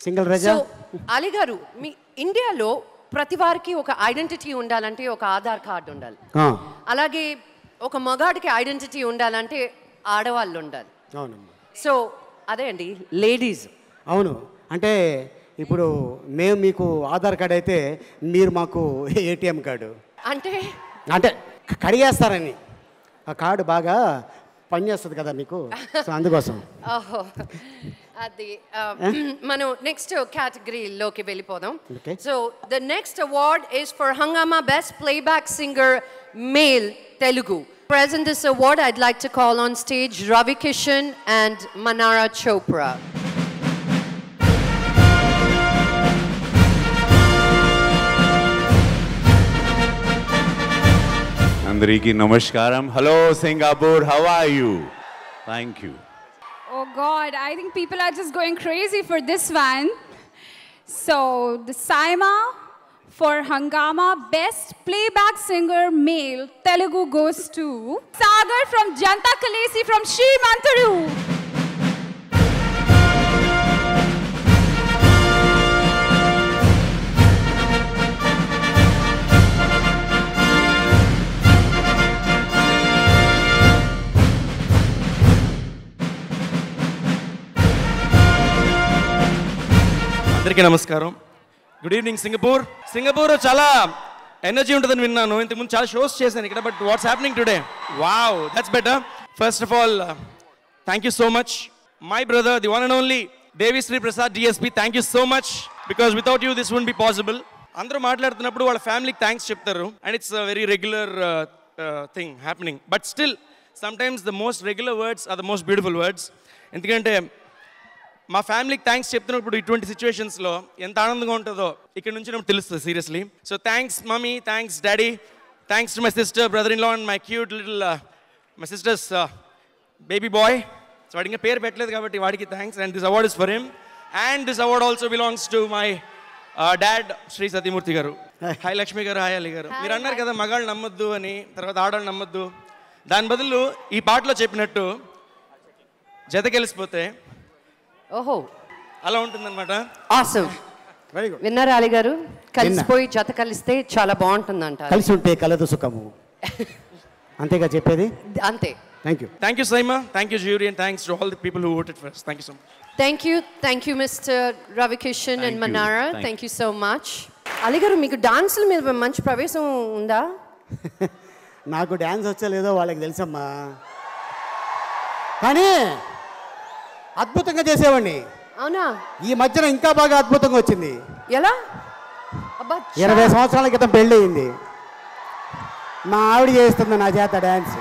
Single రజా. అలీ గారు, మీ ఇండియాలో ప్రతి వారికి ఒక ఐడెంటిటీ ఉండాలంటే ఒక ఆధార్ కార్డు ఉండాలి. అలాగే ఒక మగాడికి ఐడెంటిటీ ఉండాలంటే ఆడవాళ్ళు ఉండాలి. అవునమ్మా. సో అదే అండి లేడీస్. అవును, అంటే ఇప్పుడు మేము మీకు ఆధార్ కార్డు అయితే మీరు మాకు ఏటీఎం కార్డు. అంటే అంటే కడిగేస్తారని ఆ కార్డు బాగా పనిచేస్తుంది కదా మీకు, సో అందుకోసం. ఓహో, అది మనం నెక్స్ట్ కేటగిరీలోకి వెళ్ళిపోదాం. So the next award is for Hungama best playback singer male Telugu. Present this award, I'd like to call on stage Ravi Kishan and Manara Chopra. Andariki namaskaram. Hello Singapore, how are you? Thank you. Oh God, I think people are just going crazy for this one. So the Saima for Hangama Best Playback Singer Male Telugu goes to Sagar from Janta Kalesi from Sri Mantaru. అందరికీ నమస్కారం. Good evening Singapore. Singapore చాలా energy ఉంటుందని విన్నాను, ఇంతకుముందు చాలా shows చేశాను ఇక్కడ. But what's happening today? Wow, that's better. First of all thank you so much my brother, the one and only Devi Sri Prasad DSP. Thank you so much, because without you this would be possible. అందరూ మాట్లాడుతున్నప్పుడు వాళ్ళ ఫ్యామిలీకి thanks చెప్తారు, and it's very regular thing happening. But still sometimes the most regular words are the most beautiful words. ఎందుకంటే మా ఫ్యామిలీకి thanks చెప్తున్నప్పుడు ఇటువంటి సిచ్యువేషన్స్లో ఎంత ఆనందంగా ఉంటుందో ఇక్కడ నుంచి నాకు తెలుస్తుంది seriously. So thanks mummy, thanks daddy, thanks to my sister, brother in law and my cute little my sisters baby boy. So వాడికి ఇంకా పేరు పెట్టలేదు కాబట్టి వాడికి thanks, and this award is for him. And this award also belongs to my dad Shri Satheemurthy garu. Hi Lakshmi గారు, hi Ali గారు. మీరు అన్నారు కదా మగాళ్ళు నమ్మొద్దు అని, తర్వాత ఆడవాళ్ళు నమ్మొద్దు. దాని బదులు ఈ పాటలో చెప్పినట్టు జతకెలిసిపోతే ఓహో అలా ఉంటుందన్నమాట. ఆసమ్. Very good. విన్నారా అలీ గారు? కలిసిపోయి జత కలిస్తే చాలా బాగుంటుందంట. కలిసి ఉంటే కలదు సుఖము, అంతేగా చెప్పేది. అంతే. Thank you. Thank you Saima, thank you jury, and thanks to all the people who voted for us. Thank you so much. Thank you Mr. Ravi Kishan and Manara. Thank you so much. Ali గారు, మీకు డాన్సుల మీద మంచి ప్రవేశం ఉందా? నాకు dance వచ్చా లేదో వాళ్ళకి తెలుసమ్మా, కానీ అద్భుతంగా చేసేవాడిని. అవునా? ఈ మధ్యన ఇంకా బాగా అద్భుతంగా వచ్చింది. ఎలా? అబ్బా, 20 సంవత్సరాల క్రితం పెళ్ళి అయింది, మా ఆవిడ చేస్తుంది నా చేత డ్యాన్స్.